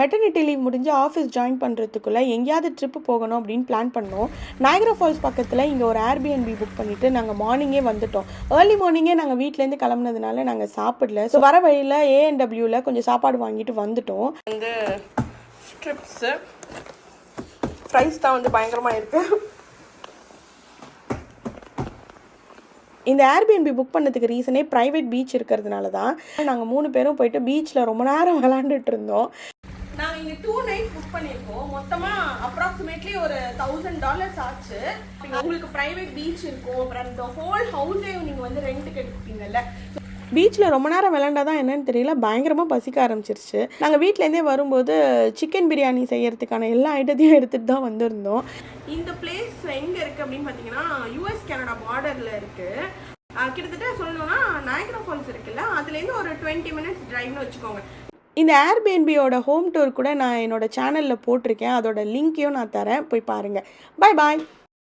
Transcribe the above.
Maternity leave முடிஞ்சு office join பண்ணுறதுக்குள்ளே எங்கேயாவது trip போகணும் அப்படின்னு பிளான் பண்ணோம். நயகரா ஃபால்ஸ் பக்கத்தில் இங்கே ஒரு ஏர்பிஎன்பி புக் பண்ணிவிட்டு நாங்கள் மார்னிங்கே வந்துட்டோம். ஏர்லி மார்னிங்கே நாங்கள் வீட்டிலேருந்து கிளம்புனதுனால நாங்கள் சாப்பிடல. ஸோ வர வழியில் ஏஎன்டபிள்யூவில் கொஞ்சம் சாப்பாடு வாங்கிட்டு வந்துட்டோம். வந்து ஸ்ட்ரிப்ஸு ஃப்ரைஸ் தான் வந்து பயங்கரமாக இருக்குது. இந்த ஏர்பிஎன்பி புக் பண்ணதுக்கு ரீசனே ப்ரைவேட் பீச் இருக்கிறதுனால தான். நாங்கள் 3 பேரும் போயிட்டு பீச்சில் ரொம்ப நேரம் விளாண்டுட்டு இருந்தோம். நாங்கள் இங்கே 2 நைட்ஸ் புக் பண்ணியிருக்கோம். மொத்தமாக அப்ராக்சிமேட்லி ஒரு $1000 ஆச்சு. உங்களுக்கு ப்ரைவேட் பீச் இருக்கும், அப்புறம் இந்த ஹோல் ஹவுஸே நீங்கள் வந்து ரெண்ட்டுக்கு எடுத்துப்பீங்கல்ல. பீச்சில் ரொம்ப நேரம் விளாண்டாதான் என்னன்னு தெரியல, பயங்கரமாக பசிக்க ஆரம்பிச்சிருச்சு. நாங்கள் வீட்டிலேருந்தே வரும்போது சிக்கன் பிரியாணி செய்யறதுக்கான எல்லா ஐட்டத்தையும் எடுத்துகிட்டு தான் வந்திருந்தோம். இந்த பிளேஸ் எங்கே இருக்குது அப்படின்னு பார்த்தீங்கன்னா US கனடா பார்டரில் இருக்குது. கிட்டத்தட்ட சொல்லணும்னா நயகரா ஃபால்ஸ் இருக்குல்ல, அதுலேருந்து ஒரு 20 மினிட்ஸ் டிரைவ்னு வச்சுக்கோங்க. இந்த ஏர்பிஎன்பியோட ஹோம் டூர் கூட நான் என்னோட சேனலில் போட்டிருக்கேன். அதோட லிங்க்கையும் நான் தரேன், போய் பாருங்கள். பாய் பாய்.